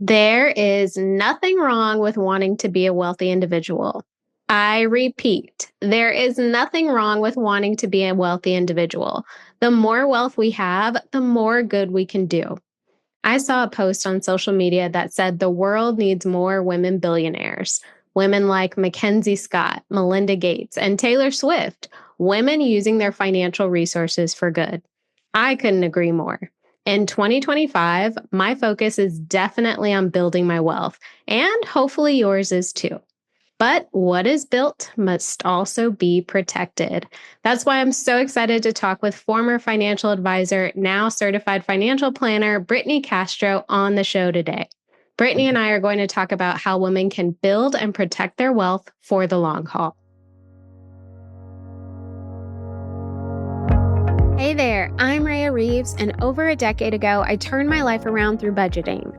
There is nothing wrong with wanting to be a wealthy individual. I repeat, there is nothing wrong with wanting to be a wealthy individual. The more wealth we have, the more good we can do. I saw a post on social media that said the world needs more women billionaires. Women like Mackenzie Scott, Melinda Gates, and Taylor Swift. Women using their financial resources for good. I couldn't agree more. In 2025, my focus is definitely on building my wealth, and hopefully yours is too. But what is built must also be protected. That's why I'm so excited to talk with former financial advisor, now certified financial planner, Brittney Castro, on the show today. Brittney and I are going to talk about how women can build and protect their wealth for the long haul. Hey there, I'm Rhea Reeves, and over a decade ago, I turned my life around through budgeting.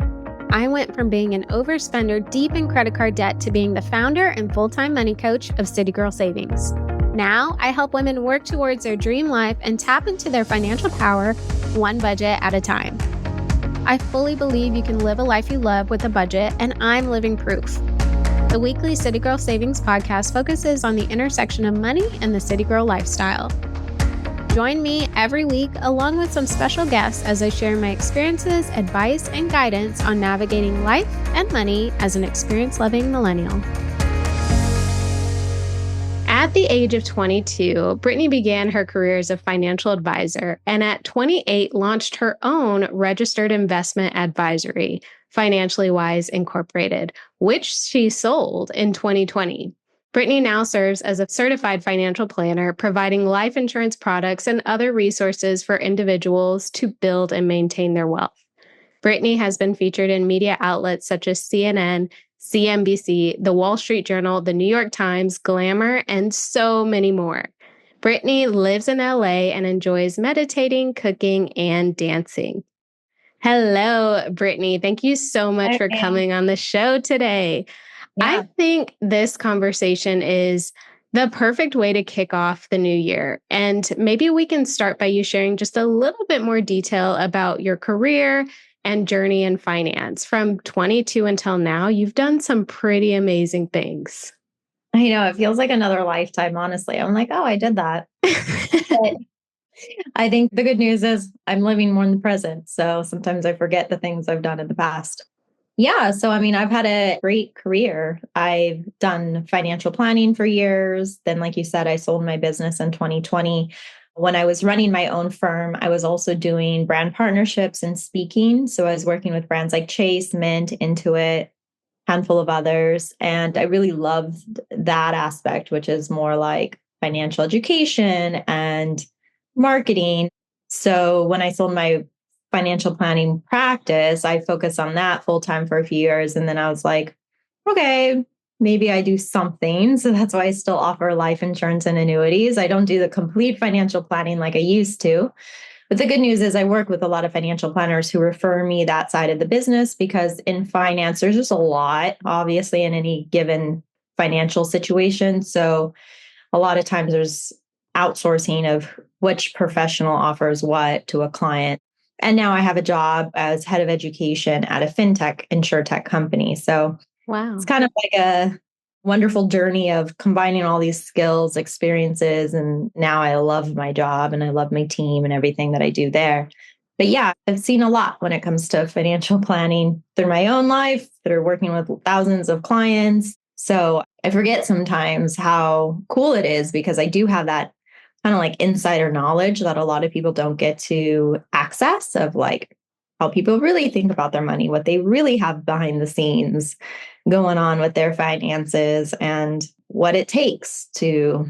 I went from being an overspender deep in credit card debt to being the founder and full-time money coach of City Girl Savings. Now, I help women work towards their dream life and tap into their financial power one budget at a time. I fully believe you can live a life you love with a budget, and I'm living proof. The weekly City Girl Savings podcast focuses on the intersection of money and the City Girl lifestyle. Join me every week along with some special guests as I share my experiences, advice, and guidance on navigating life and money as an experience-loving millennial. At the age of 22, Brittney began her career as a financial advisor, and at 28 launched her own registered investment advisory, Financially Wise Incorporated, which she sold in 2020. Brittney now serves as a certified financial planner, providing life insurance products and other resources for individuals to build and maintain their wealth. Brittney has been featured in media outlets such as CNN, CNBC, The Wall Street Journal, The New York Times, Glamour, and so many more. Brittney lives in LA and enjoys meditating, cooking, and dancing. Hello, Brittney. Thank you so much for coming on the show today. Yeah. I think this conversation is the perfect way to kick off the new year. And maybe we can start by you sharing just a little bit more detail about your career and journey in finance. From 22 until now, you've done some pretty amazing things. I know, it feels like another lifetime, honestly. I'm like, oh, I did that. But I think the good news is I'm living more in the present. So sometimes I forget the things I've done in the past. Yeah. So, I've had a great career. I've done financial planning for years. Then, like you said, I sold my business in 2020. When I was running my own firm, I was also doing brand partnerships and speaking. So I was working with brands like Chase, Mint, Intuit, handful of others. And I really loved that aspect, which is more like financial education and marketing. So when I sold my financial planning practice, I focused on that full time for a few years. And then I was like, okay, maybe I do something. So that's why I still offer life insurance and annuities. I don't do the complete financial planning like I used to. But the good news is I work with a lot of financial planners who refer me that side of the business because in finance, there's just a lot, obviously, in any given financial situation. So a lot of times there's outsourcing of which professional offers what to a client. And now I have a job as head of education at a fintech insurtech company. So wow, it's kind of like a wonderful journey of combining all these skills, experiences. And now I love my job and I love my team and everything that I do there. But yeah, I've seen a lot when it comes to financial planning through my own life, through working with thousands of clients. So I forget sometimes how cool it is because I do have that kind of like insider knowledge that a lot of people don't get to access of like how people really think about their money, what they really have behind the scenes going on with their finances and what it takes to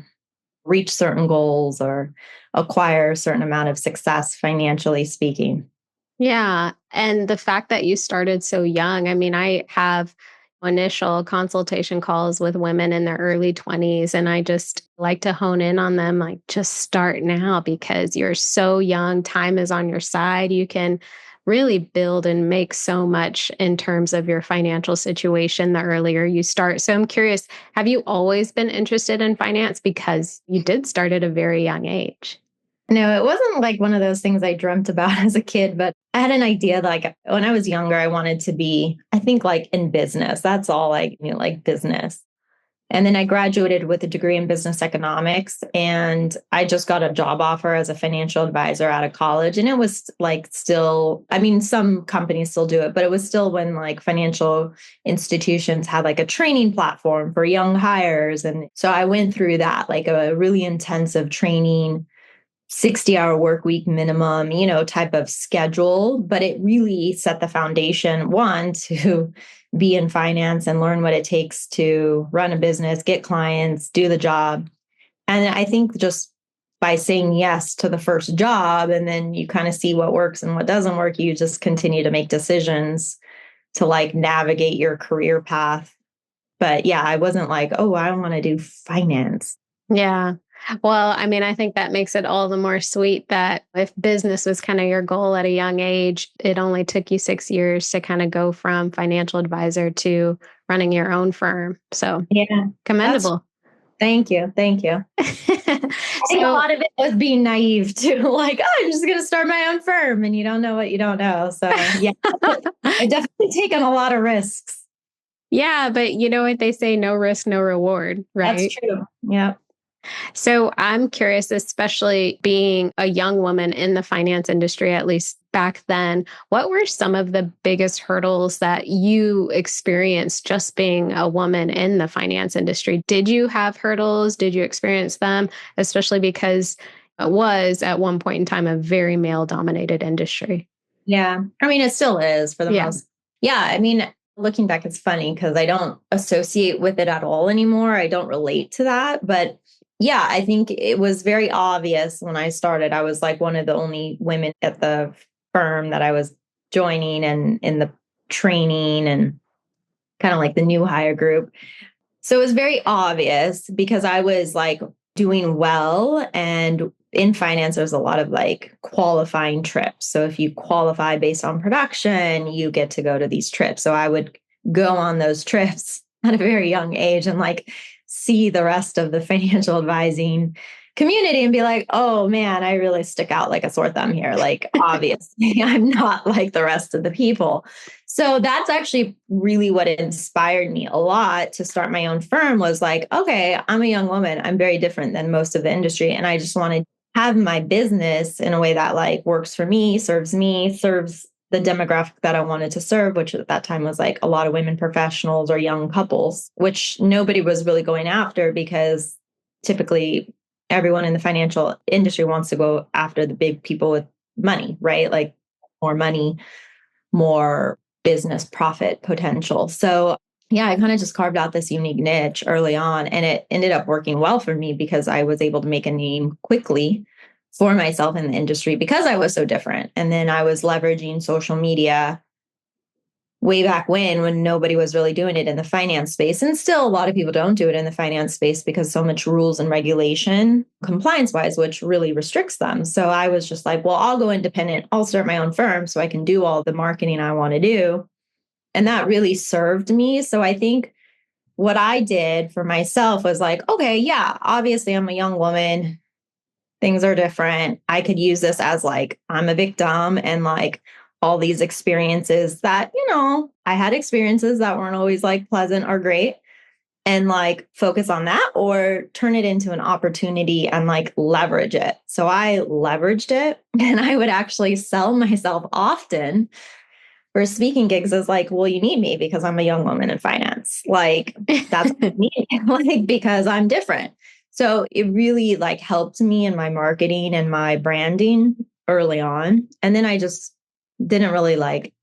reach certain goals or acquire a certain amount of success financially speaking. Yeah. And the fact that you started so young, I have initial consultation calls with women in their early 20s. And I just like to hone in on them, like just start now because you're so young. Time is on your side. You can really build and make so much in terms of your financial situation the earlier you start. So I'm curious, have you always been interested in finance because you did start at a very young age? No, it wasn't like one of those things I dreamt about as a kid, but I had an idea like when I was younger, I wanted to be, I think like in business. That's all I knew, like business. And then I graduated with a degree in business economics and I just got a job offer as a financial advisor out of college. And it was like still, I mean, some companies still do it, but it was still when like financial institutions had like a training platform for young hires. And so I went through that, like a really intensive training 60-hour work week minimum, type of schedule, but it really set the foundation, one, to be in finance and learn what it takes to run a business, get clients, do the job. And I think just by saying yes to the first job, and then you kind of see what works and what doesn't work, you just continue to make decisions to like navigate your career path. But yeah, I wasn't like, oh, I want to do finance. Yeah. Well, I mean, I think that makes it all the more sweet that if business was kind of your goal at a young age, it only took you 6 years to kind of go from financial advisor to running your own firm. So Yeah, that's commendable. thank you. Thank you. I think a So lot of it was being naive too, like, oh, I'm just going to start my own firm and you don't know what you don't know. So yeah, I definitely taken a lot of risks. yeah, but you know what they say, no risk, no reward, That's right? true. Yeah. So I'm curious, especially being a young woman in the finance industry, at least back then, what were some of the biggest hurdles that you experienced just being a woman in the finance industry? Did you have hurdles? Did you experience them? Especially because it was at one point in time a very male dominated industry. Yeah. I mean, it still is for the Yeah. most. Yeah. I mean, looking back, it's funny because I don't associate with it at all anymore. I don't relate to that. But yeah, I think it was very obvious when I started. I was like one of the only women at the firm that I was joining and in the training and kind of like the new hire group. So it was very obvious because I was like doing well. And in finance, there's a lot of like qualifying trips. So if you qualify based on production, you get to go to these trips. So I would go on those trips at a very young age and like see the rest of the financial advising community and be like, oh man, I really stick out like a sore thumb here. Like, obviously, I'm not like the rest of the people. So that's actually really what inspired me a lot to start my own firm was like, okay, I'm a young woman. I'm very different than most of the industry. And I just want to have my business in a way that like works for me, serves the demographic that I wanted to serve, which at that time was like a lot of women professionals or young couples, which nobody was really going after because typically everyone in the financial industry wants to go after the big people with money, right? Like more money, more business profit potential. So yeah, I kind of just carved out this unique niche early on and it ended up working well for me because I was able to make a name quickly for myself in the industry because I was so different. And then I was leveraging social media way back when nobody was really doing it in the finance space. And still a lot of people don't do it in the finance space because so much rules and regulation compliance wise, which really restricts them. So I was just like, well, I'll go independent. I'll start my own firm so I can do all the marketing I want to do. And that really served me. So I think what I did for myself was like, okay, yeah, obviously I'm a young woman. Things are different. I could use this as like, I'm a victim and like all these experiences that, I had experiences that weren't always like pleasant or great and like focus on that or turn it into an opportunity and like leverage it. So I leveraged it and I would actually sell myself often for speaking gigs as like, well, you need me because I'm a young woman in finance. Like that's what I need, like because I'm different. So it really like helped me in my marketing and my branding early on. And then I just didn't really like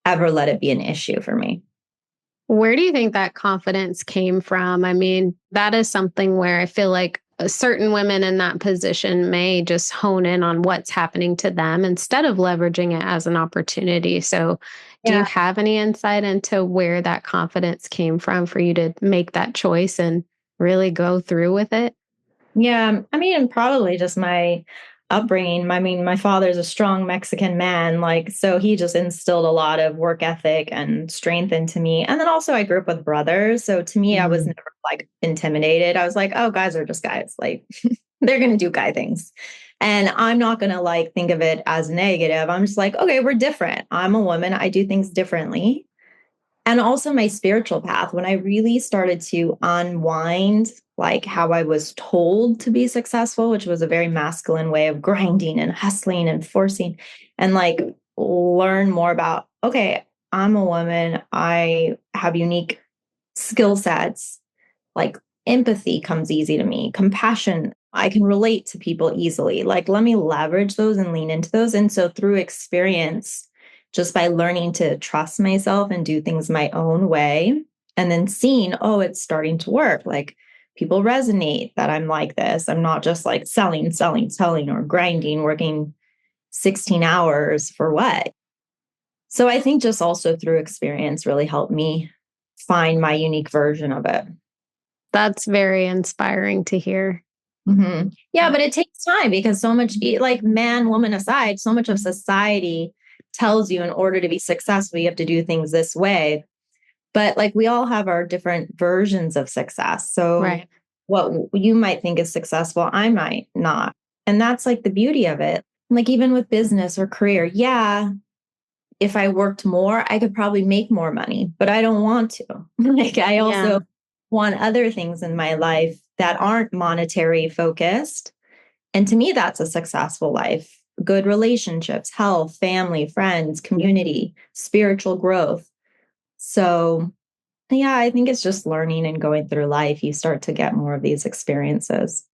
ever let it be an issue for me. Where do you think that confidence came from? I mean, that is something where I feel like certain women in that position may just hone in on what's happening to them instead of leveraging it as an opportunity. So, do you Yeah. have any insight into where that confidence came from for you to make that choice and really go through with it? Yeah. I mean, probably just my upbringing. I mean, my father's a strong Mexican man. Like, so he just instilled a lot of work ethic and strength into me. And then also, I grew up with brothers. So to me, I was never like intimidated. I was like, oh, guys are just guys. Like, they're going to do guy things. And I'm not going to like think of it as negative. I'm just like, okay, we're different. I'm a woman. I do things differently. And also my spiritual path, when I really started to unwind like how I was told to be successful, which was a very masculine way of grinding and hustling and forcing, and like learn more about, okay, I'm a woman. I have unique skill sets. Like empathy comes easy to me, compassion. I can relate to people easily. Like, let me leverage those and lean into those. And so, through experience, just by learning to trust myself and do things my own way, and then seeing, oh, it's starting to work. Like, people resonate that I'm like this. I'm not just like selling, or grinding, working 16 hours for what? So, I think just also through experience really helped me find my unique version of it. That's very inspiring to hear. Yeah, but it takes time because so much, like man, woman aside, so much of society tells you in order to be successful, you have to do things this way. But like we all have our different versions of success. So Right. what you might think is successful, I might not. And that's like the beauty of it. Like even with business or career, yeah, if I worked more, I could probably make more money, but I don't want to. Like I Yeah. also want other things in my life that aren't monetary focused. And to me, that's a successful life. Good relationships, health, family, friends, community, spiritual growth. So, yeah, I think it's just learning and going through life. You start to get more of these experiences.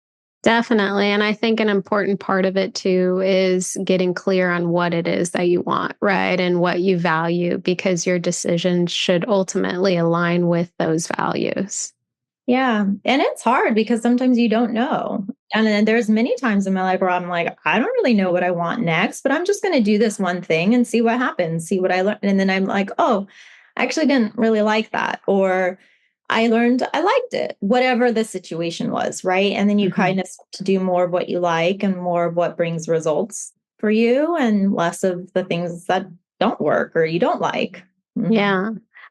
Definitely. And I think an important part of it too is getting clear on what it is that you want, right? And what you value, because your decisions should ultimately align with those values. Yeah. And it's hard because sometimes you don't know. And then there's many times in my life where I'm like, I don't really know what I want next, but I'm just going to do this one thing and see what happens, see what I learn. And then I'm like, oh, I actually didn't really like that. Or I learned I liked it, whatever the situation was. Right. And then you Mhm. kind of start to do more of what you like and more of what brings results for you and less of the things that don't work or you don't like. Mhm. Yeah.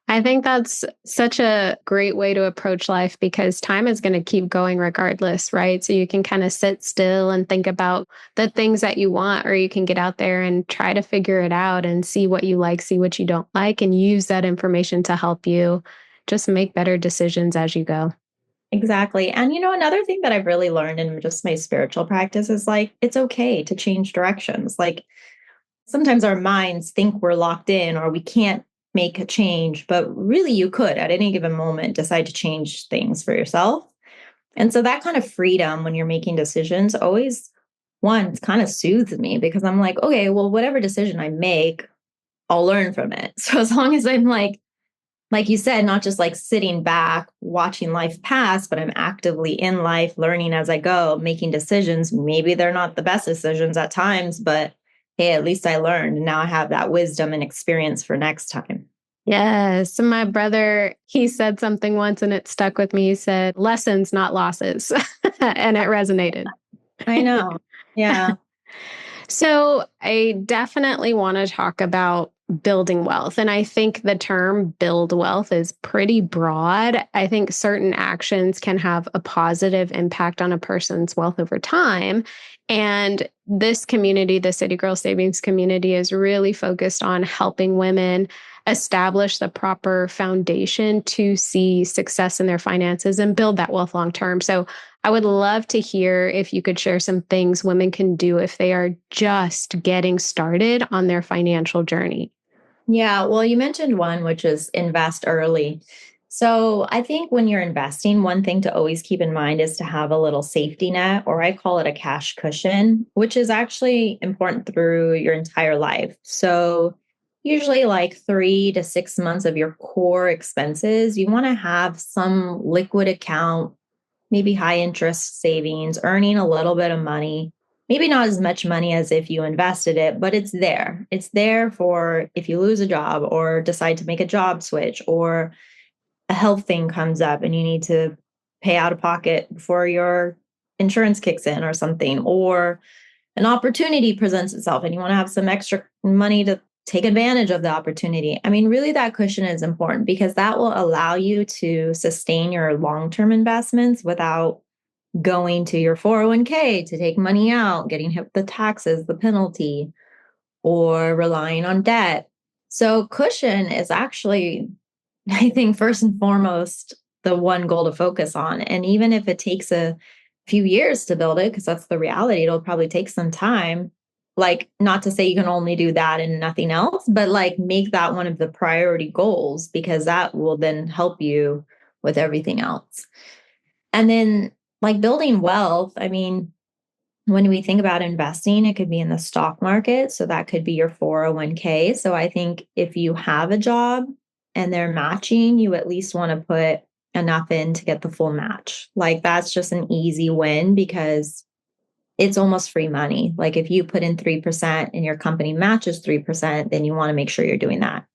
I think that's such a great way to approach life because time is going to keep going regardless, right? So you can kind of sit still and think about the things that you want, or you can get out there and try to figure it out and see what you like, see what you don't like, and use that information to help you just make better decisions as you go. Exactly. And another thing that I've really learned in just my spiritual practice is like it's okay to change directions. Like sometimes our minds think we're locked in or we can't make a change, but really you could at any given moment decide to change things for yourself. And so that kind of freedom when you're making decisions always one kind of soothes me because I'm like, okay, well, whatever decision I make, I'll learn from it. So as long as I'm like you said, not just like sitting back, watching life pass, but I'm actively in life, learning as I go, making decisions. Maybe they're not the best decisions at times, but hey, at least I learned. And now I have that wisdom and experience for next time. Yes. So my brother, he said something once and it stuck with me. He said, lessons, not losses. And it resonated. I know. Yeah. So I definitely want to talk about building wealth. And I think the term build wealth is pretty broad. I think certain actions can have a positive impact on a person's wealth over time. And this community, the City Girl Savings community, is really focused on helping women establish the proper foundation to see success in their finances and build that wealth long term. So I would love to hear if you could share some things women can do if they are just getting started on their financial journey. Yeah. Well, you mentioned one, which is invest early. So I think when you're investing, one thing to always keep in mind is to have a little safety net, or I call it a cash cushion, which is actually important through your entire life. So usually like 3 to 6 months of your core expenses, you want to have some liquid account, maybe high interest savings, earning a little bit of money. Maybe not as much money as if you invested it, but it's there. It's there for if you lose a job or decide to make a job switch or a health thing comes up and you need to pay out of pocket before your insurance kicks in or something, or an opportunity presents itself and you want to have some extra money to take advantage of the opportunity. I mean, really, that cushion is important because that will allow you to sustain your long term investments without going to your 401k to take money out, getting hit with the taxes, the penalty, or relying on debt. So cushion is actually, I think, first and foremost, the one goal to focus on. And even if it takes a few years to build it, because that's the reality, it'll probably take some time. Like, not to say you can only do that and nothing else, but like make that one of the priority goals, because that will then help you with everything else. And then, like, building wealth, I mean, when we think about investing, it could be in the stock market. So that could be your 401k. So I think if you have a job and they're matching, you at least want to put enough in to get the full match. Like, that's just an easy win because it's almost free money. Like, if you put in 3% and your company matches 3%, then you want to make sure you're doing that.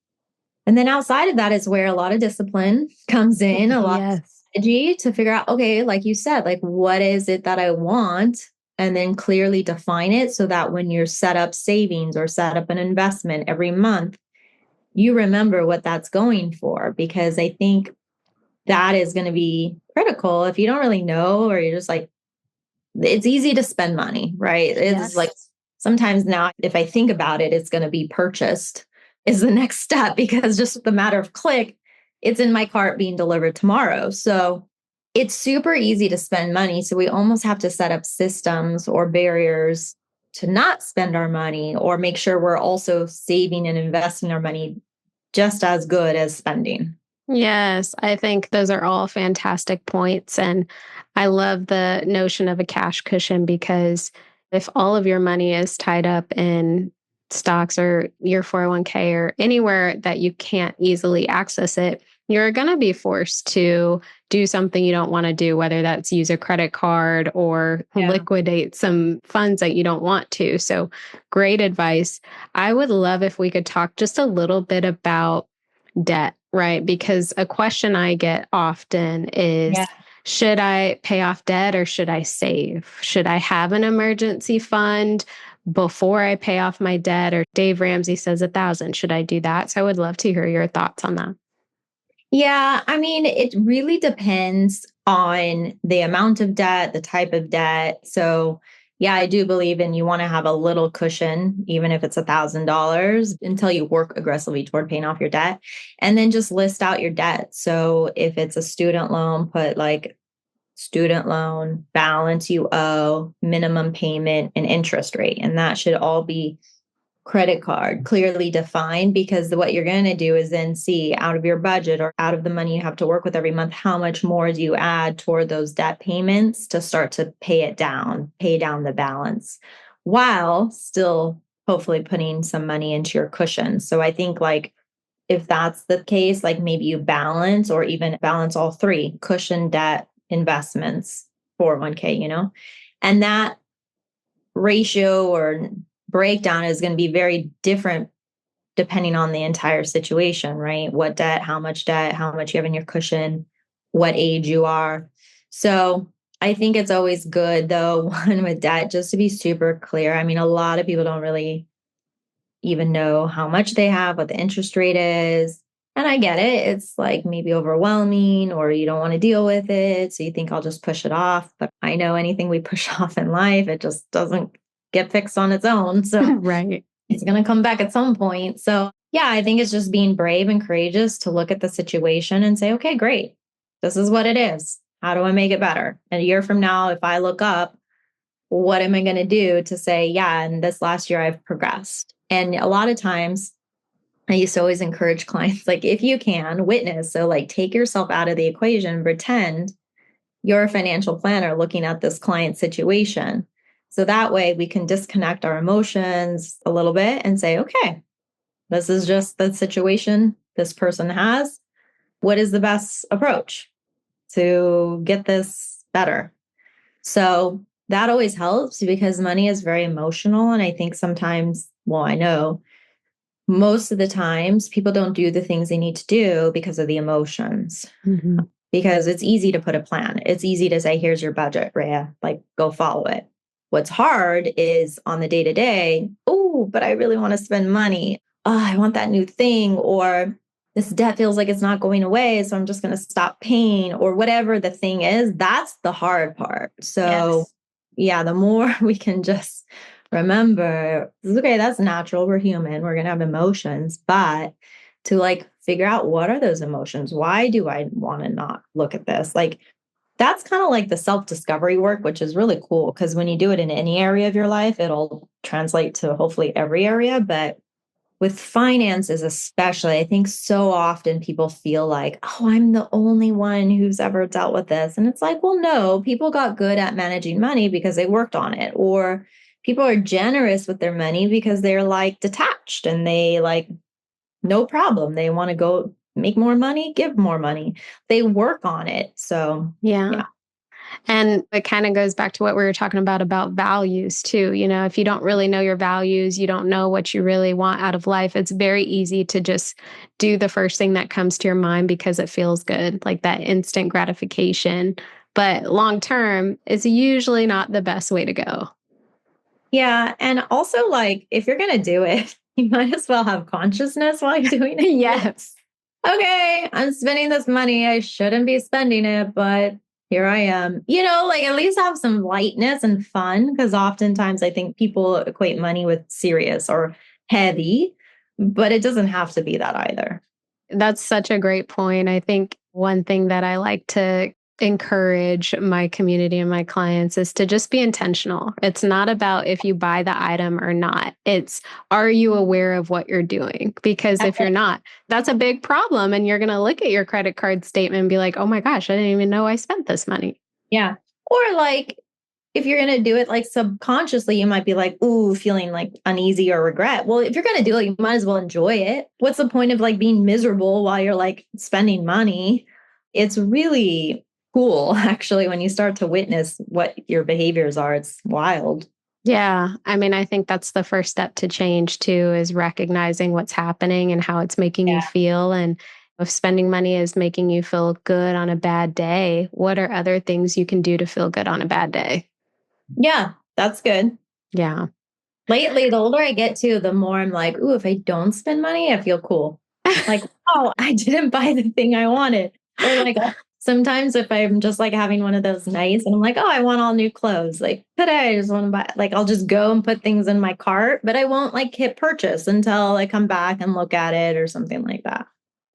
And then outside of that is where a lot of discipline comes in, a lot of strategy to figure out, okay, like you said, like, what is it that I want? And then clearly define it so that when you're set up savings or set up an investment every month, you remember what that's going for. Because I think that is going to be critical. If you don't really know, or you're just like, it's easy to spend money, right? It's like, sometimes now, if I think about it, it's going to be purchased is the next step, because just the matter of click, it's in my cart being delivered tomorrow. So it's super easy to spend money. So we almost have to set up systems or barriers to not spend our money, or make sure we're also saving and investing our money just as good as spending. Yes, I think those are all fantastic points. And I love the notion of a cash cushion, because if all of your money is tied up in stocks or your 401k or anywhere that you can't easily access it, you're going to be forced to do something you don't want to do, whether that's use a credit card or liquidate some funds that you don't want to. So, great advice. I would love if we could talk just a little bit about debt, right? Because a question I get often is, should I pay off debt or should I save? Should I have an emergency fund before I pay off my debt? Or Dave Ramsey says 1,000. Should I do that? So I would love to hear your thoughts on that. Yeah, I mean, it really depends on the amount of debt, the type of debt. So, yeah, I do believe in, you want to have a little cushion, even if it's $1,000, until you work aggressively toward paying off your debt. And then just list out your debt. So if it's a student loan, put like student loan, balance you owe, minimum payment, and interest rate. And that should all be credit card clearly defined, because what you're going to do is then see out of your budget or out of the money you have to work with every month, how much more do you add toward those debt payments to start to pay down the balance, while still hopefully putting some money into your cushion. So I think, like, if that's the case, like, maybe you balance, or even balance all three: cushion, debt, investments, 401k, and that ratio or breakdown is going to be very different depending on the entire situation, right? What debt, how much you have in your cushion, what age you are. So I think it's always good, though, one with debt, just to be super clear. I mean, a lot of people don't really even know how much they have, what the interest rate is. And I get it. It's like maybe overwhelming, or you don't want to deal with it. So you think, I'll just push it off. But I know anything we push off in life, it just doesn't get fixed on its own. So Right. it's going to come back at some point. So yeah, I think it's just being brave and courageous to look at the situation and say, okay, great. This is what it is. How do I make it better? And a year from now, if I look up, what am I going to do to say, yeah, and this last year I've progressed? And a lot of times I used to always encourage clients, like, if you can witness, so like, take yourself out of the equation, pretend you're a financial planner looking at this client situation. So that way we can disconnect our emotions a little bit and say, okay, this is just the situation this person has. What is the best approach to get this better? So that always helps, because money is very emotional. And I think sometimes, well, I know most of the times people don't do the things they need to do because of the emotions. Mm-hmm. Because it's easy to put a plan. It's easy to say, here's your budget, Rhea, like, go follow it. What's hard is on the day-to-day, oh, but I really want to spend money. Oh, I want that new thing. Or this debt feels like it's not going away. So I'm just going to stop paying or whatever the thing is. That's the hard part. So Yes. yeah, the more we can just remember, okay, that's natural. We're human. We're going to have emotions, but to like figure out what are those emotions? Why do I want to not look at this? Like that's kind of like the self-discovery work, which is really cool because when you do it in any area of your life, it'll translate to hopefully every area. But with finances, especially, I think so often people feel like, oh, I'm the only one who's ever dealt with this. And it's like, well, no, people got good at managing money because they worked on it. Or people are generous with their money because they're like detached and they like, no problem. They want to go make more money, give more money. They work on it. So, Yeah. yeah. And it kind of goes back to what we were talking about values too. You know, if you don't really know your values, you don't know what you really want out of life, it's very easy to just do the first thing that comes to your mind because it feels good, like that instant gratification. But long term is usually not the best way to go. Yeah. And also, like, if you're going to do it, you might as well have consciousness while you're doing it. Yes. Okay, I'm spending this money. I shouldn't be spending it, but here I am. You know, like at least have some lightness and fun because oftentimes I think people equate money with serious or heavy, but it doesn't have to be that either. That's such a great point. I think one thing that I like to encourage my community and my clients is to just be intentional. It's not about if you buy the item or not. It's are you aware of what you're doing? Because if you're not, that's a big problem. And you're going to look at your credit card statement and be like, oh my gosh, I didn't even know I spent this money. Yeah. Or like if you're going to do it like subconsciously, you might be like, ooh, feeling like uneasy or regret. Well, if you're going to do it, you might as well enjoy it. What's the point of like being miserable while you're like spending money? It's really cool, actually, when you start to witness what your behaviors are. It's wild. Yeah. I mean, I think that's the first step to change too, is recognizing what's happening and how it's making you Yeah. feel. And if spending money is making you feel good on a bad day, what are other things you can do to feel good on a bad day? Yeah, that's good. Yeah. Lately, the older I get to, the more I'm like, ooh, if I don't spend money, I feel cool. Like, oh, I didn't buy the thing I wanted. Or like sometimes if I'm just like having one of those nights and I'm like, oh, I want all new clothes. Like today, I just want to buy, like, I'll just go and put things in my cart, but I won't like hit purchase until I come back and look at it or something like that.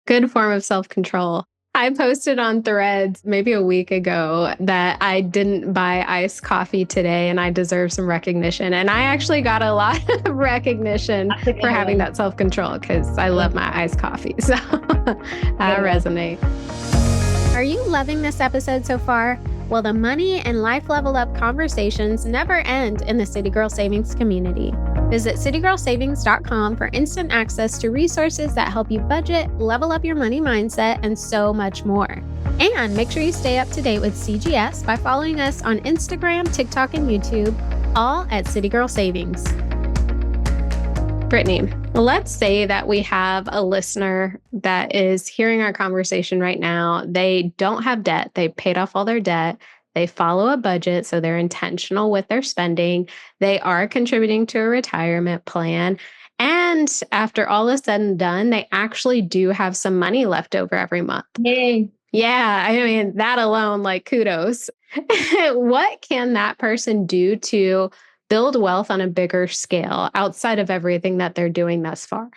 Good form of self control. I posted on Threads maybe a week ago that I didn't buy iced coffee today and I deserve some recognition. And I actually got a lot of recognition That's a for good having one. that self control because I love my iced coffee. So I Good one. resonate. Are you loving this episode so far? Well, the money and life level up conversations never end in the City Girl Savings community. Visit citygirlsavings.com for instant access to resources that help you budget, level up your money mindset, and so much more. And make sure you stay up to date with CGS by following us on Instagram, TikTok, and YouTube, all at City Girl Savings. Brittney, let's say that we have a listener that is hearing our conversation right now. They don't have debt. They paid off all their debt. They follow a budget, so they're intentional with their spending. They are contributing to a retirement plan. And after all is said and done, they actually do have some money left over every month. Yay. Yeah, I mean, that alone, like kudos. What can that person do to build wealth on a bigger scale outside of everything that they're doing thus far?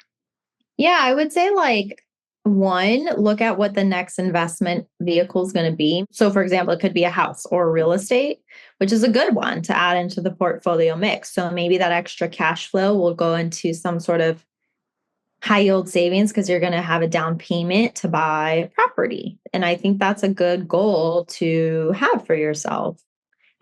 Yeah, I would say like one, look at what the next investment vehicle is going to be. So, for example, it could be a house or real estate, which is a good one to add into the portfolio mix. So maybe that extra cash flow will go into some sort of high yield savings because you're going to have a down payment to buy property. And I think that's a good goal to have for yourself.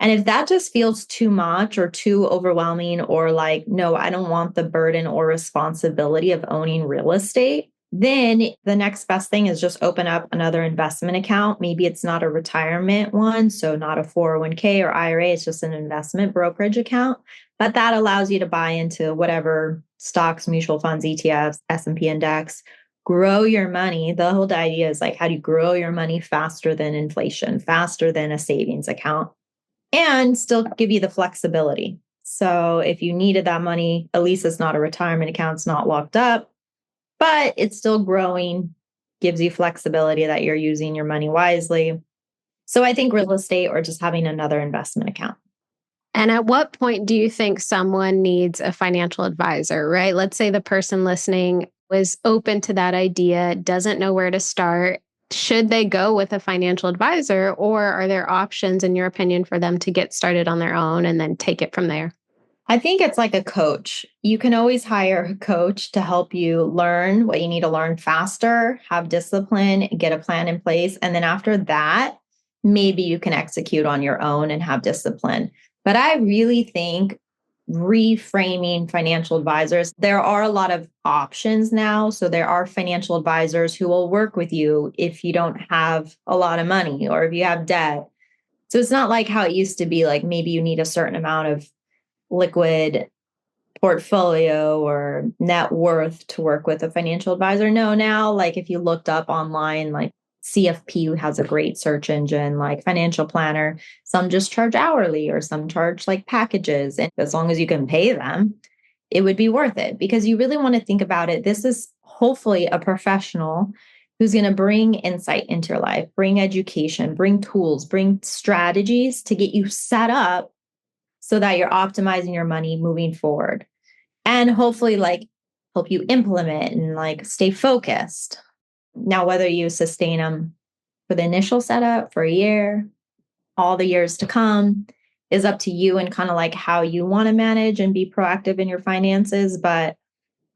And if that just feels too much or too overwhelming, or like, no, I don't want the burden or responsibility of owning real estate, then the next best thing is just open up another investment account. Maybe it's not a retirement one, so not a 401k or IRA, it's just an investment brokerage account. But that allows you to buy into whatever stocks, mutual funds, ETFs, S&P index, grow your money. The whole idea is like, how do you grow your money faster than inflation, faster than a savings account? And still give you the flexibility. So if you needed that money, at least it's not a retirement account, it's not locked up, but it's still growing gives you flexibility that you're using your money wisely. So I think real estate or just having another investment account. And at what point do you think someone needs a financial advisor, right? Let's say the person listening was open to that idea, doesn't know where to start. Should they go with a financial advisor, or are there options, in your opinion, for them to get started on their own and then take it from there? I think it's like a coach. You can always hire a coach to help you learn what you need to learn faster, have discipline, get a plan in place. And then after that, maybe you can execute on your own and have discipline. But I really think reframing financial advisors, there are a lot of options now. So there are financial advisors who will work with you if you don't have a lot of money or if you have debt. So it's not like how it used to be, like maybe you need a certain amount of liquid portfolio or net worth to work with a financial advisor. No, now, like if you looked up online, like CFP has a great search engine, like financial planner, some just charge hourly or some charge like packages. And as long as you can pay them, it would be worth it because you really want to think about it. This is hopefully a professional who's going to bring insight into your life, bring education, bring tools, bring strategies to get you set up so that you're optimizing your money moving forward and hopefully like help you implement and like stay focused. Now, whether you sustain them for the initial setup for a year, all the years to come is up to you and kind of like how you want to manage and be proactive in your finances. But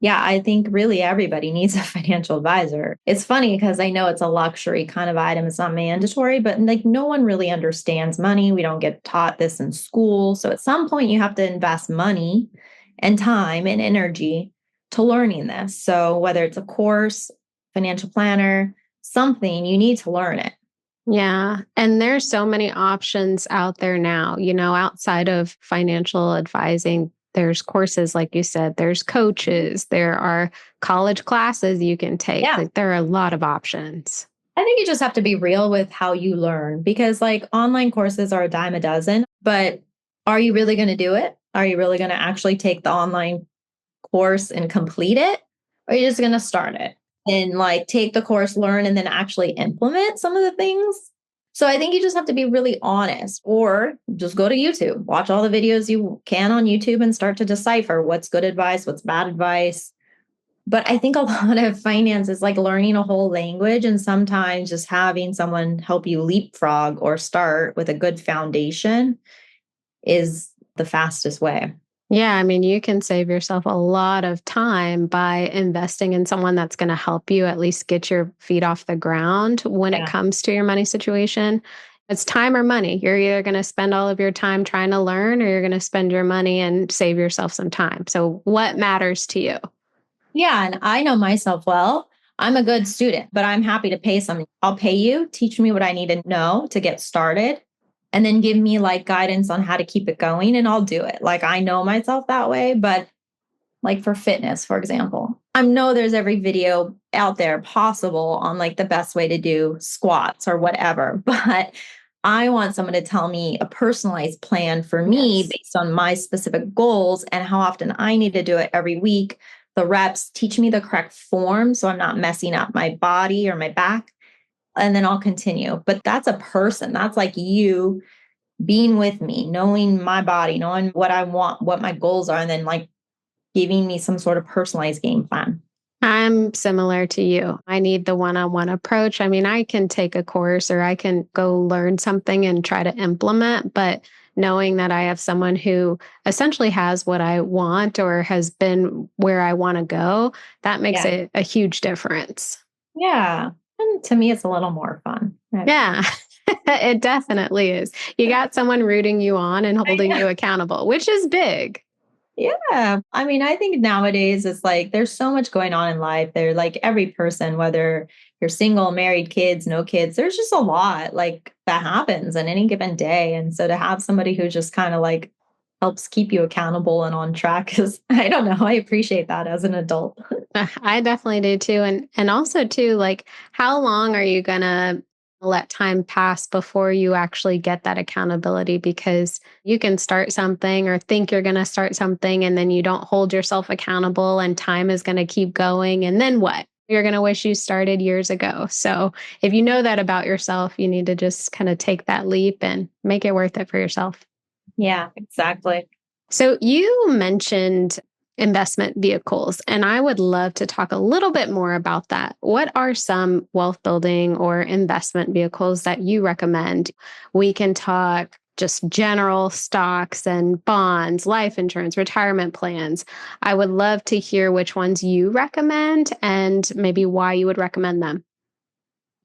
yeah, I think really everybody needs a financial advisor. It's funny because I know it's a luxury kind of item. It's not mandatory, but like no one really understands money. We don't get taught this in school. So at some point you have to invest money and time and energy to learning this. So whether it's a course, financial planner, something, you need to learn it. Yeah. And there's so many options out there now, outside of financial advising. There's courses, like you said, there's coaches, there are college classes you can take. Yeah. Like there are a lot of options. I think you just have to be real with how you learn because like online courses are a dime a dozen, but are you really going to do it? Are you really going to actually take the online course and complete it? Or are you just going to start it and like take the course, learn, and then actually implement some of the things? So I think you just have to be really honest or just go to YouTube, watch all the videos you can on YouTube and start to decipher what's good advice, what's bad advice. But I think a lot of finance is like learning a whole language and sometimes just having someone help you leapfrog or start with a good foundation is the fastest way. Yeah, I mean, you can save yourself a lot of time by investing in someone that's going to help you at least get your feet off the ground when it comes to your money situation. It's time or money. You're either going to spend all of your time trying to learn or you're going to spend your money and save yourself some time. So what matters to you? Yeah, and I know myself well. I'm a good student, but I'm happy to pay someone. I'll pay you, teach me what I need to know to get started. And then give me like guidance on how to keep it going and I'll do it. Like I know myself that way, but like for fitness, for example, I know there's every video out there possible on like the best way to do squats or whatever, but I want someone to tell me a personalized plan for me based on my specific goals and how often I need to do it every week. The reps, teach me the correct form so I'm not messing up my body or my back. And then I'll continue. But that's a person. That's like you being with me, knowing my body, knowing what I want, what my goals are, and then like giving me some sort of personalized game plan. I'm similar to you. I need the one-on-one approach. I mean, I can take a course or I can go learn something and try to implement, but knowing that I have someone who essentially has what I want or has been where I want to go, that makes it a huge difference. Yeah. And to me, it's a little more fun. Yeah, it definitely is. You got someone rooting you on and holding you accountable, which is big. Yeah. I mean, I think nowadays it's like there's so much going on in life. They're like every person, whether you're single, married, kids, no kids, there's just a lot like that happens in any given day. And so to have somebody who just kind of like helps keep you accountable and on track is, I don't know, I appreciate that as an adult. I definitely do too. And also too, like how long are you gonna let time pass before you actually get that accountability? Because you can start something or think you're gonna start something and then you don't hold yourself accountable and time is gonna keep going. And then what? you're going to wish you started years ago. So if you know that about yourself, you need to just kind of take that leap and make it worth it for yourself. Yeah, exactly. So you mentioned investment vehicles, and I would love to talk a little bit more about that. What are some wealth building or investment vehicles that you recommend? We can talk just general stocks and bonds, life insurance, retirement plans. I would love to hear which ones you recommend and maybe why you would recommend them.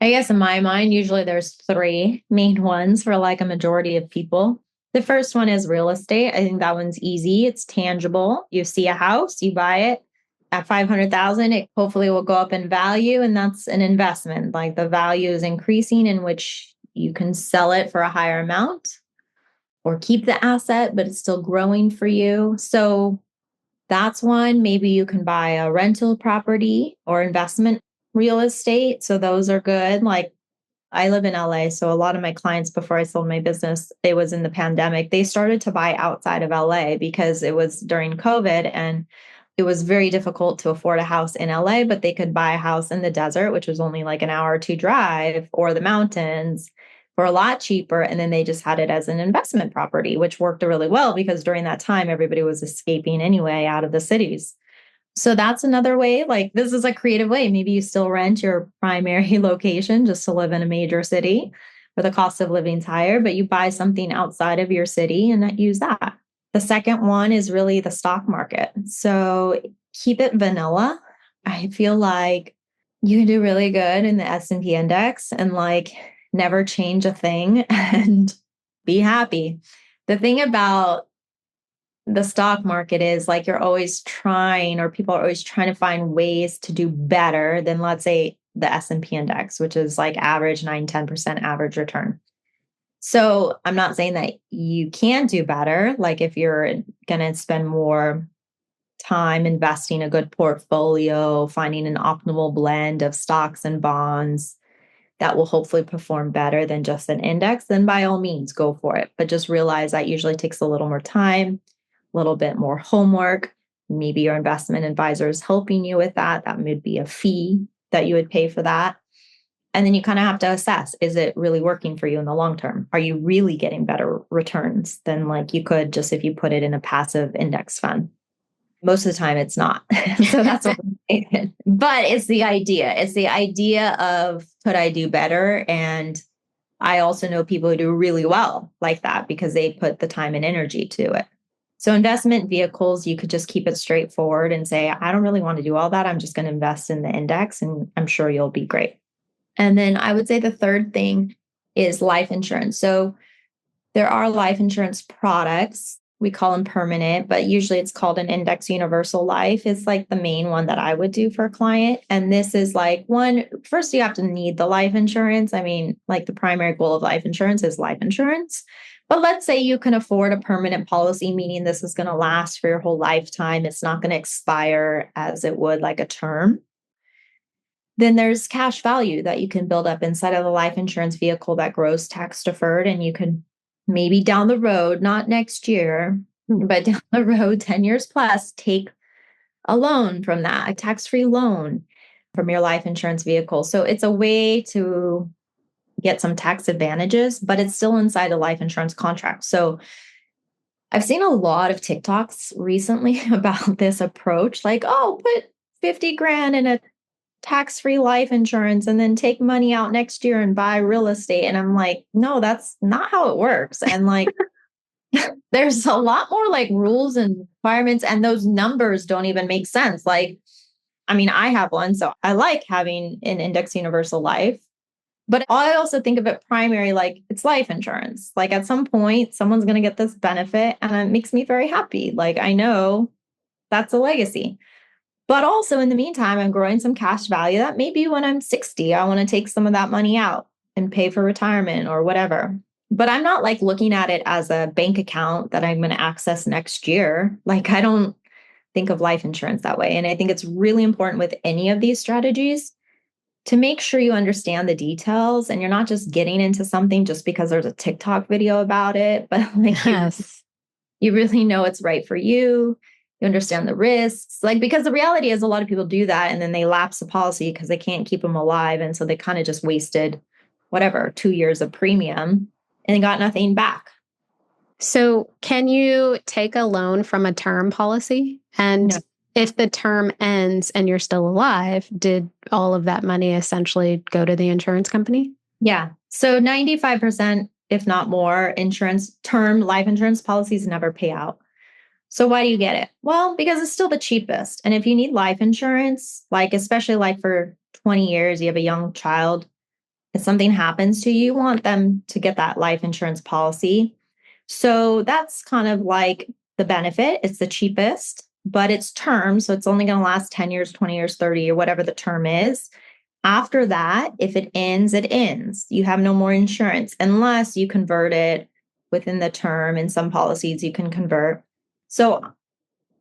I guess in my mind, usually there's three main ones for like a majority of people. The first one is real estate. I think that one's easy. It's tangible. You see a house, you buy it at 500,000, it hopefully will go up in value, and that's an investment. Like the value is increasing, in which you can sell it for a higher amount or keep the asset, but it's still growing for you. So that's one. Maybe you can buy a rental property or investment real estate. So those are good. Like I live in LA. So a lot of my clients, before I sold my business, it was in the pandemic, they started to buy outside of LA because it was during COVID and it was very difficult to afford a house in LA, but they could buy a house in the desert, which was only like an hour or two drive, or the mountains for a lot cheaper. And then they just had it as an investment property, which worked really well because during that time, everybody was escaping anyway out of the cities. So that's another way. Like this is a creative way. Maybe you still rent your primary location just to live in a major city where the cost of living is higher, but you buy something outside of your city and use that. The second one is really the stock market. So keep it vanilla. I feel like you can do really good in the S&P index and like never change a thing and be happy. The thing about the stock market is like you're always trying, or people are always trying to find ways to do better than, let's say, the S&P index, which is like average 9-10% average return. So I'm not saying that you can't do better. Like if you're going to spend more time investing a good portfolio, finding an optimal blend of stocks and bonds that will hopefully perform better than just an index, then by all means go for it. But just realize that usually takes a little more time, a little bit more homework. Maybe your investment advisor is helping you with that. That would be a fee that you would pay for that. And then you kind of have to assess, is it really working for you in the long term? Are you really getting better returns than like you could just if you put it in a passive index fund? Most of the time it's not. So that's what I'm saying. But it's the idea. It's the idea of, could I do better? And I also know people who do really well like that because they put the time and energy to it. So investment vehicles, you could just keep it straightforward and say, I don't really want to do all that. I'm just going to invest in the index and I'm sure you'll be great. And then I would say the third thing is life insurance. So there are life insurance products. We call them permanent, but usually it's called an index universal life. It's like the main one that I would do for a client. And this is like one, first you have to need the life insurance. I mean, like the primary goal of life insurance is life insurance. But let's say you can afford a permanent policy, meaning this is going to last for your whole lifetime. It's not going to expire as it would like a term. Then there's cash value that you can build up inside of the life insurance vehicle that grows tax deferred. And you can maybe down the road, not next year, but down the road, 10 years plus, take a loan from that, a tax-free loan from your life insurance vehicle. So it's a way to get some tax advantages, but it's still inside a life insurance contract. So I've seen a lot of TikToks recently about this approach, like, oh, put 50 grand in a tax-free life insurance and then take money out next year and buy real estate. And I'm like, no, that's not how it works. And like, there's a lot more like rules and requirements, and those numbers don't even make sense. Like, I mean, I have one, so I like having an index universal life, but I also think of it primary, like it's life insurance. Like at some point, someone's going to get this benefit and it makes me very happy. Like I know that's a legacy. But also in the meantime, I'm growing some cash value that maybe when I'm 60, I want to take some of that money out and pay for retirement or whatever. But I'm not like looking at it as a bank account that I'm going to access next year. Like I don't think of life insurance that way. And I think it's really important with any of these strategies to make sure you understand the details and you're not just getting into something just because there's a TikTok video about it, but like Yes. you really know it's right for you. You understand the risks. Like, because the reality is a lot of people do that and then they lapse the policy because they can't keep them alive. And so they kind of just wasted 2 years of premium and they got nothing back. So can you take a loan from a term policy? And No. if the term ends and you're still alive, did all of that money essentially go to the insurance company? Yeah. So 95%, if not more, term life insurance policies never pay out. So why do you get it? Well, because it's still the cheapest. And if you need life insurance, like especially like for 20 years, you have a young child, if something happens to you, you want them to get that life insurance policy. So that's kind of like the benefit. It's the cheapest, but it's term. So it's only going to last 10 years, 20 years, 30, or whatever the term is. After that, if it ends, it ends. You have no more insurance unless you convert it within the term. In some policies, you can convert. So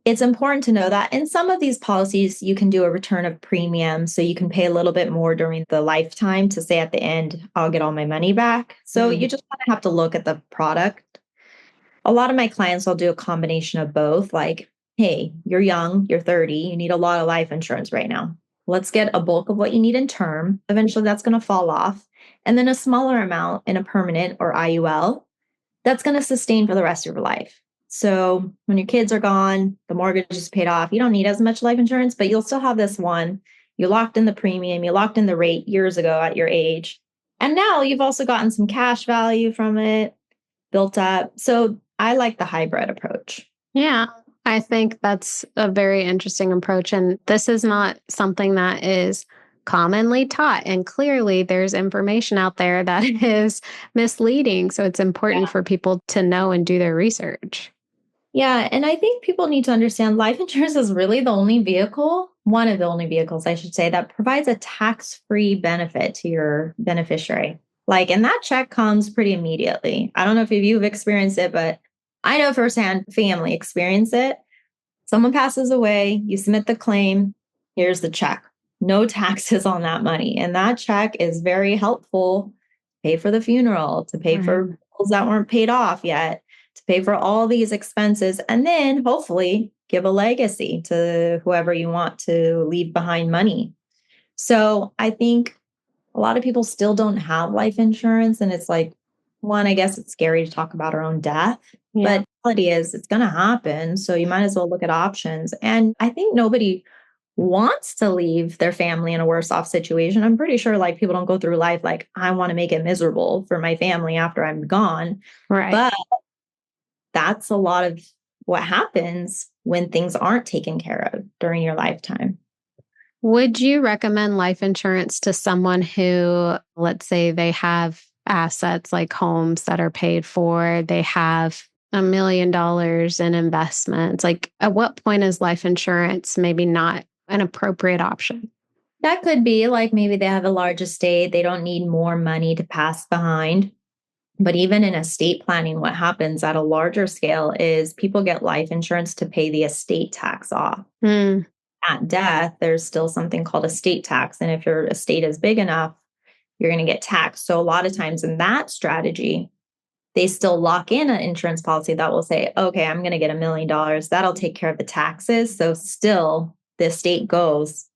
it's important to know that in some of these policies, you can do a return of premium. So you can pay a little bit more during the lifetime to say at the end, I'll get all my money back. So you just kind of have to look at the product. A lot of my clients will do a combination of both. Like, hey, you're young, you're 30, you need a lot of life insurance right now. Let's get a bulk of what you need in term. Eventually that's going to fall off. And then a smaller amount in a permanent or IUL that's going to sustain for the rest of your life. So when your kids are gone, the mortgage is paid off, you don't need as much life insurance, but you'll still have this one. You locked in the premium, you locked in the rate years ago at your age. And now you've also gotten some cash value from it built up. So I like the hybrid approach. Yeah, I think that's a very interesting approach. And this is not something that is commonly taught. And clearly there's information out there that is misleading. So it's important for people to know and do their research. Yeah. And I think people need to understand life insurance is really the only vehicle, one of the only vehicles, I should say, that provides a tax-free benefit to your beneficiary. Like, and that check comes pretty immediately. I don't know if you've experienced it, but I know firsthand family experience it. Someone passes away, you submit the claim, here's the check. No taxes on that money. And that check is very helpful to pay for the funeral, to pay for bills that weren't paid off yet, to pay for all these expenses, and then hopefully give a legacy to whoever you want to leave behind money. So I think a lot of people still don't have life insurance. And it's like, one, I guess it's scary to talk about our own death, but the reality is it's going to happen. So you might as well look at options. And I think nobody wants to leave their family in a worse off situation. I'm pretty sure like people don't go through life like, I want to make it miserable for my family after I'm gone. Right. But that's a lot of what happens when things aren't taken care of during your lifetime. Would you recommend life insurance to someone who, let's say they have assets like homes that are paid for, they have $1 million in investments? Like, at what point is life insurance maybe not an appropriate option? That could be like maybe they have a large estate, they don't need more money to pass behind. But even in estate planning, what happens at a larger scale is people get life insurance to pay the estate tax off. At death, there's still something called estate tax. And if your estate is big enough, you're going to get taxed. So a lot of times in that strategy, they still lock in an insurance policy that will say, okay, I'm going to get $1 million. That'll take care of the taxes. So still the estate goes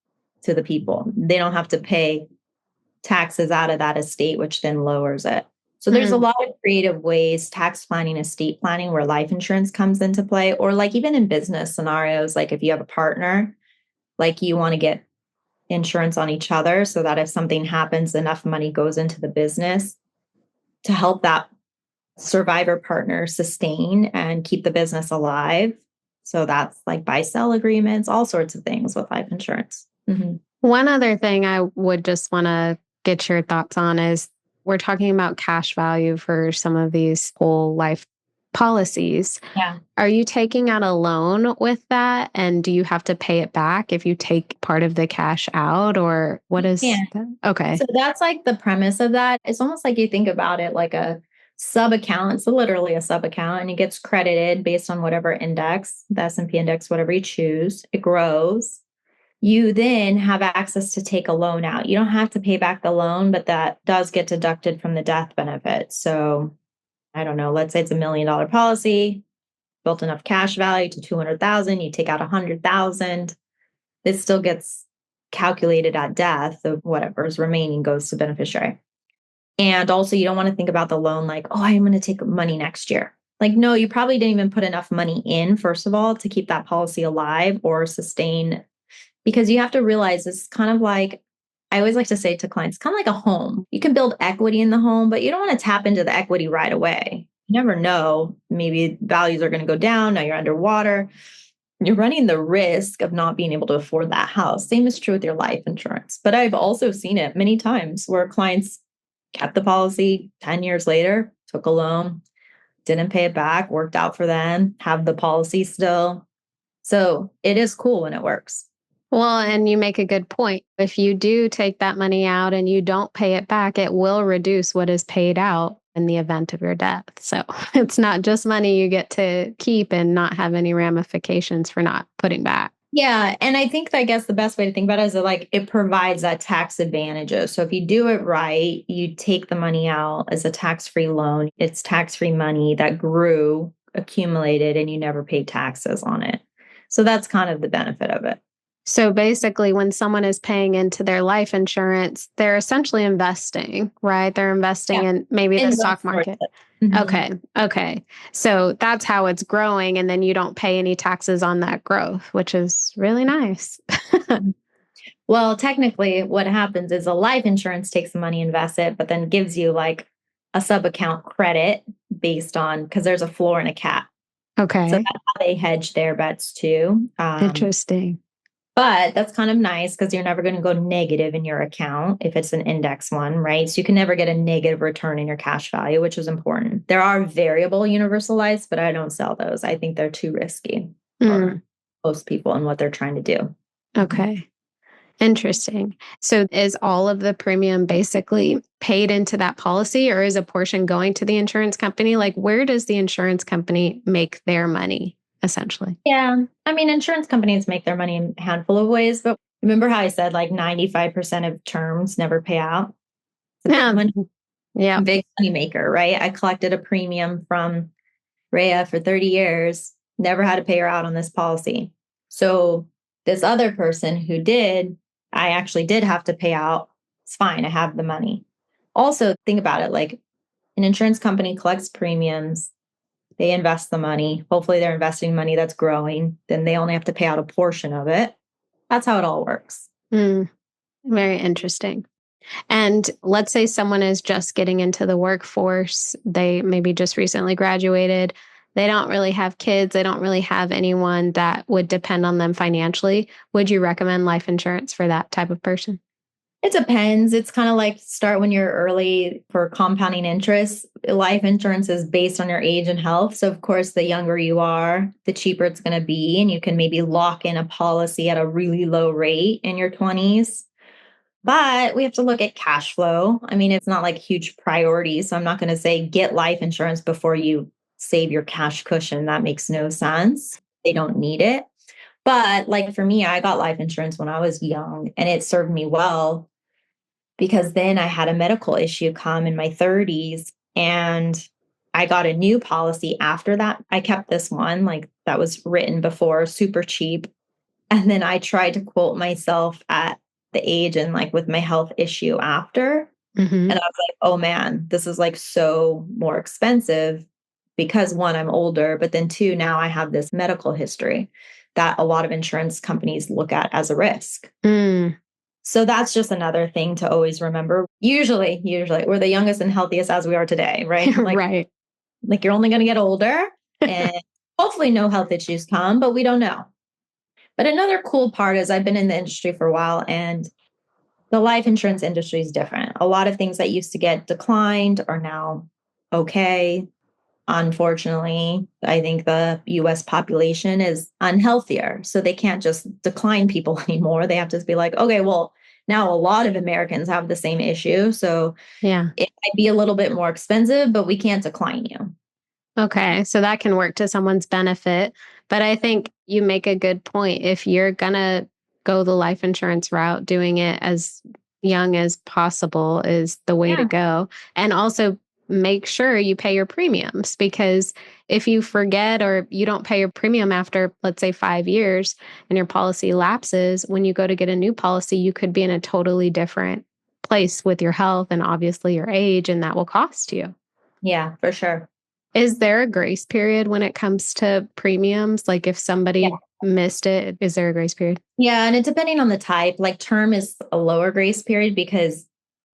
to the people. They don't have to pay taxes out of that estate, which then lowers it. So there's a lot of creative ways, tax planning, estate planning, where life insurance comes into play, or like even in business scenarios, like if you have a partner, like you want to get insurance on each other so that if something happens, enough money goes into the business to help that survivor partner sustain and keep the business alive. So that's like buy-sell agreements, all sorts of things with life insurance. One other thing I would just want to get your thoughts on is we're talking about cash value for some of these whole life policies. Yeah. Are you taking out a loan with that? And do you have to pay it back if you take part of the cash out, or what is that? Okay. So that's like the premise of that. It's almost like you think about it like a sub account. It's literally a sub account, and it gets credited based on whatever index, the S&P index, whatever you choose. It grows. You then have access to take a loan out. You don't have to pay back the loan, but that does get deducted from the death benefit. So I don't know, let's say it's $1 million policy. built enough cash value to 200,000, you take out 100,000, it still gets calculated at death of whatever is remaining goes to beneficiary. And also you don't want to think about the loan like, oh, I'm going to take money next year. Like, no, you probably didn't even put enough money in, first of all, to keep that policy alive or sustain, because you have to realize it's kind of like, I always like to say to clients, kind of like a home. You can build equity in the home, but you don't want to tap into the equity right away. You never know. Maybe values are going to go down. Now you're underwater. You're running the risk of not being able to afford that house. Same is true with your life insurance. But I've also seen it many times where clients kept the policy 10 years later, took a loan, didn't pay it back, worked out for them, have the policy still. So it is cool when it works. Well, and you make a good point. If you do take that money out and you don't pay it back, it will reduce what is paid out in the event of your death. So it's not just money you get to keep and not have any ramifications for not putting back. Yeah. And I think, I guess the best way to think about it is that like it provides that tax advantages. So if you do it right, you take the money out as a tax-free loan. It's tax-free money that grew, accumulated, and you never paid taxes on it. So that's kind of the benefit of it. So basically, when someone is paying into their life insurance, they're essentially investing, right? They're investing in maybe the stock market. Mm-hmm. Okay. So that's how it's growing. And then you don't pay any taxes on that growth, which is really nice. Well, technically, what happens is a life insurance takes the money, invests it, but then gives you like a sub-account credit based on, because there's a floor and a cap. Okay. So that's how they hedge their bets too. Interesting. But that's kind of nice because you're never going to go negative in your account if it's an index one, right? So you can never get a negative return in your cash value, which is important. There are variable universal lives, but I don't sell those. I think they're too risky for most people and what they're trying to do. Okay. Interesting. So is all of the premium basically paid into that policy, or is a portion going to the insurance company? Like, where does the insurance company make their money, essentially? Yeah. I mean, insurance companies make their money in a handful of ways, but remember how I said like 95% of terms never pay out? Yeah. Big money maker, right? I collected a premium from Rhea for 30 years, never had to pay her out on this policy. So this other person who did, I actually did have to pay out. It's fine. I have the money. Also, think about it. Like an insurance company collects premiums. They invest the money. Hopefully they're investing money that's growing. Then they only have to pay out a portion of it. That's how it all works. Very interesting. And let's say someone is just getting into the workforce. They maybe just recently graduated. They don't really have kids. They don't really have anyone that would depend on them financially. Would you recommend life insurance for that type of person? It depends. It's kind of like start when you're early for compounding interest. Life insurance is based on your age and health. So, of course, the younger you are, the cheaper it's going to be. And you can maybe lock in a policy at a really low rate in your 20s. But we have to look at cash flow. I mean, it's not like huge priority. So I'm not going to say get life insurance before you save your cash cushion. That makes no sense. They don't need it. But like for me, I got life insurance when I was young and it served me well because then I had a medical issue come in my 30s and I got a new policy after that. I kept this one like that was written before, super cheap. And then I tried to quote myself at the age and like with my health issue after. And I was like, oh man, this is like so more expensive because one, I'm older, but then two, now I have this medical history that a lot of insurance companies look at as a risk. So that's just another thing to always remember. Usually we're the youngest and healthiest as we are today, right? Right. Like you're only going to get older and hopefully no health issues come, but we don't know. But another cool part is I've been in the industry for a while and the life insurance industry is different. A lot of things that used to get declined are now okay. Unfortunately, I think the US population is unhealthier. So they can't just decline people anymore. They have to be like, okay, well, now a lot of Americans have the same issue. So yeah, it might be a little bit more expensive, but we can't decline you. Okay. So that can work to someone's benefit. But I think you make a good point. If you're going to go the life insurance route, doing it as young as possible is the way to go. And also make sure you pay your premiums, because if you forget or you don't pay your premium after, let's say, 5 years and your policy lapses, when you go to get a new policy, you could be in a totally different place with your health and obviously your age, and that will cost you. Yeah, for sure. Is there a grace period when it comes to premiums? Like if somebody missed it, is there a grace period? Yeah. And it depending on the type, like term is a lower grace period because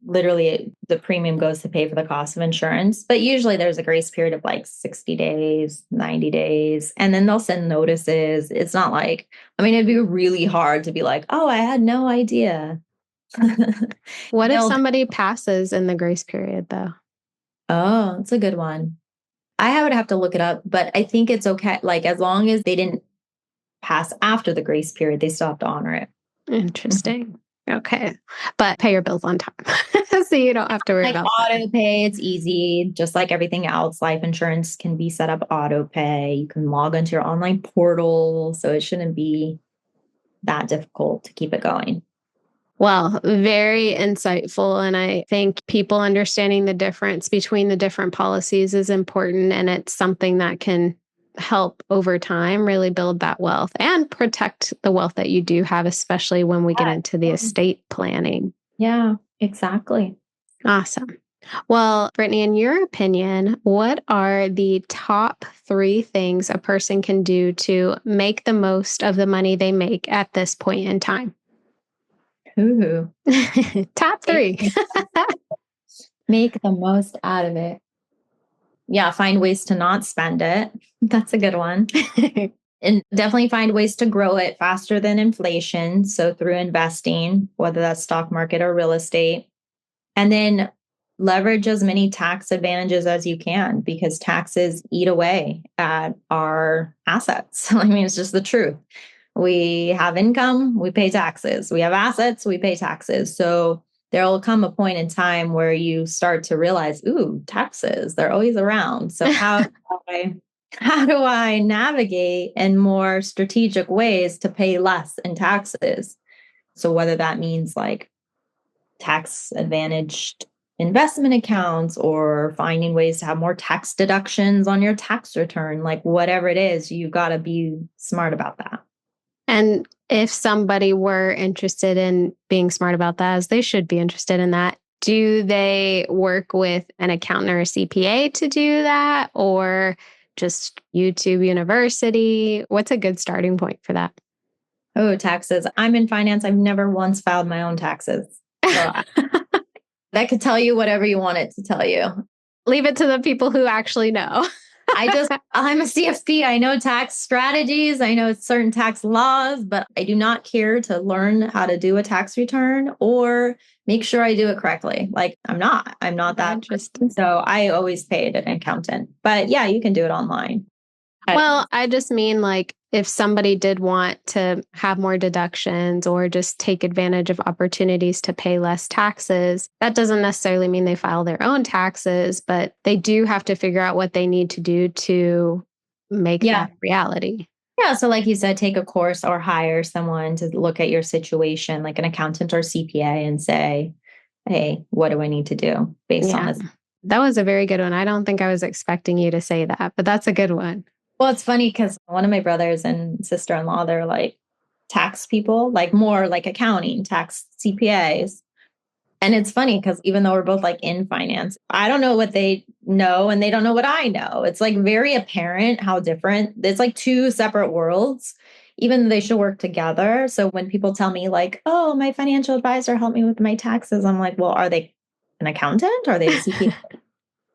literally the premium goes to pay for the cost of insurance. But usually there's a grace period of like 60 days, 90 days, and then they'll send notices. It's not like, I mean, it'd be really hard to be like, oh, I had no idea. What if somebody passes in the grace period though? Oh, that's a good one. I would have to look it up, but I think it's okay. Like as long as they didn't pass after the grace period, they still have to honor it. Interesting. Okay. But pay your bills on time. So you don't have to worry about auto pay. It's easy. Just like everything else, life insurance can be set up auto pay. You can log into your online portal. So it shouldn't be that difficult to keep it going. Well, very insightful. And I think people understanding the difference between the different policies is important. And it's something that can help over time really build that wealth and protect the wealth that you do have, especially when we get into the estate planning. Yeah, exactly. Awesome. Well, Brittney, in your opinion, what are the top 3 things a person can do to make the most of the money they make at this point in time? Ooh. Top 3. Make the most out of it. Yeah, find ways to not spend it. That's a good one. And definitely find ways to grow it faster than inflation. So through investing, whether that's stock market or real estate. And then leverage as many tax advantages as you can, because taxes eat away at our assets. I mean, it's just the truth. We have income, we pay taxes. We have assets, we pay taxes. So there will come a point in time where you start to realize, ooh, taxes, they're always around. So how do I navigate in more strategic ways to pay less in taxes? So whether that means like tax advantaged investment accounts or finding ways to have more tax deductions on your tax return, like whatever it is, you've got to be smart about that. And if somebody were interested in being smart about that, as they should be interested in that, do they work with an accountant or a CPA to do that, or just YouTube University? What's a good starting point for that? Oh, taxes. I'm in finance. I've never once filed my own taxes. So that could tell you whatever you want it to tell you. Leave it to the people who actually know. I'm a CFP. I know tax strategies. I know certain tax laws, but I do not care to learn how to do a tax return or make sure I do it correctly. Like I'm not that interesting. So I always paid an accountant, but yeah, you can do it online. Well, I just mean like if somebody did want to have more deductions or just take advantage of opportunities to pay less taxes, that doesn't necessarily mean they file their own taxes, but they do have to figure out what they need to do to make that reality. Yeah. So like you said, take a course or hire someone to look at your situation, like an accountant or CPA, and say, hey, what do I need to do based on this? That was a very good one. I don't think I was expecting you to say that, but that's a good one. Well, it's funny because one of my brothers and sister-in-law, they're like tax people, like more like accounting, tax CPAs. And it's funny because even though we're both like in finance, I don't know what they know and they don't know what I know. It's like very apparent how different. It's like 2 separate worlds, even though they should work together. So when people tell me like, oh, my financial advisor helped me with my taxes, I'm like, well, are they an accountant? Are they a CPA?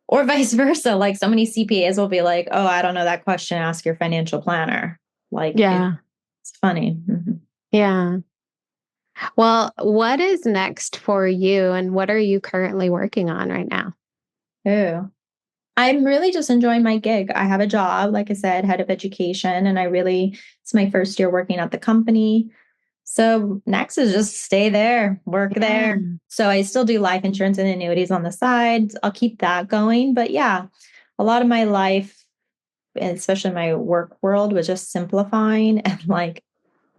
Or vice versa. Like so many CPAs will be like, oh, I don't know that question. Ask your financial planner. Like, it's funny. Mm-hmm. Yeah. Well, what is next for you and what are you currently working on right now? Oh, I'm really just enjoying my gig. I have a job, like I said, head of education, and it's my first year working at the company. So next is just stay there, work there. So I still do life insurance and annuities on the side. I'll keep that going. But yeah, a lot of my life, and especially my work world, was just simplifying. And like,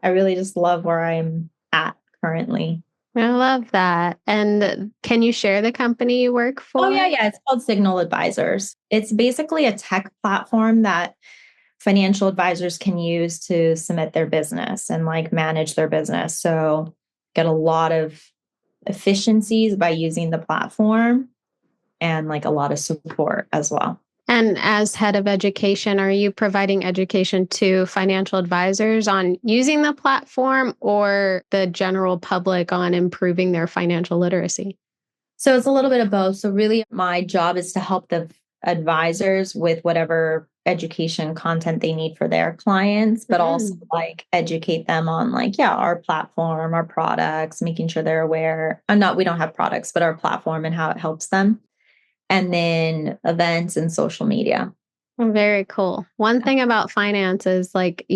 I really just love where I'm at currently. I love that. And can you share the company you work for? Oh, yeah, yeah. It's called Signal Advisors. It's basically a tech platform that financial advisors can use to submit their business and like manage their business. So get a lot of efficiencies by using the platform and like a lot of support as well. And as head of education, are you providing education to financial advisors on using the platform or the general public on improving their financial literacy? So it's a little bit of both. So really my job is to help the advisors with whatever education content they need for their clients, but also like educate them on like, yeah, our platform, our products, making sure they're aware. We don't have products, but our platform and how it helps them. And then events and social media. Very cool. One thing about finance is like,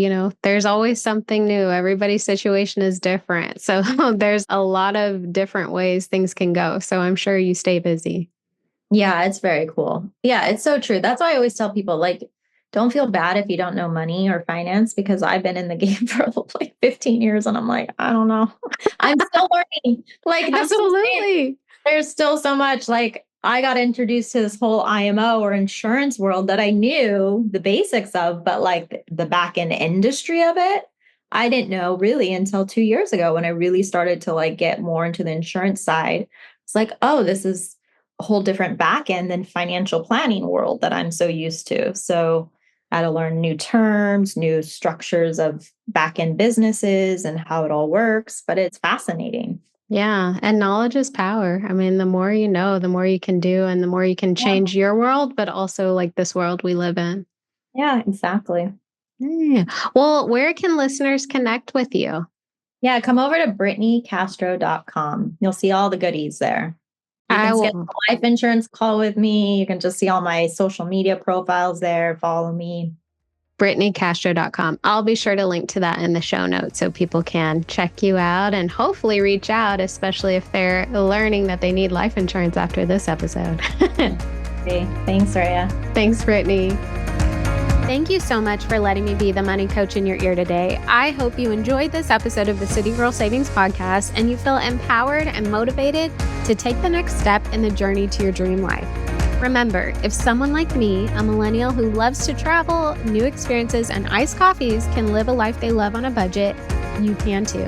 there's always something new. Everybody's situation is different. So there's a lot of different ways things can go. So I'm sure you stay busy. Yeah, it's very cool. Yeah, it's so true. That's why I always tell people like, don't feel bad if you don't know money or finance, because I've been in the game for like 15 years and I'm like, I don't know. I'm still learning. Like, absolutely. There's still so much. Like, I got introduced to this whole IMO or insurance world that I knew the basics of, but like the back end industry of it, I didn't know really until 2 years ago when I really started to like get more into the insurance side. It's like, oh, this is a whole different back end than financial planning world that I'm so used to. So I had to learn new terms, new structures of back end businesses and how it all works, but it's fascinating. Yeah. And knowledge is power. I mean, the more you know, the more you can do and the more you can change your world, but also like this world we live in. Yeah, exactly. Yeah. Well, where can listeners connect with you? Yeah, come over to BrittneyCastro.com. You'll see all the goodies there. You can schedule a life insurance call with me. You can just see all my social media profiles there. Follow me. BrittneyCastro.com. I'll be sure to link to that in the show notes so people can check you out and hopefully reach out, especially if they're learning that they need life insurance after this episode. Okay. Thanks, Rhea. Thanks, Brittney. Thank you so much for letting me be the money coach in your ear today. I hope you enjoyed this episode of the City Girl Savings Podcast and you feel empowered and motivated to take the next step in the journey to your dream life. Remember, if someone like me, a millennial who loves to travel, new experiences, and iced coffees can live a life they love on a budget, you can too.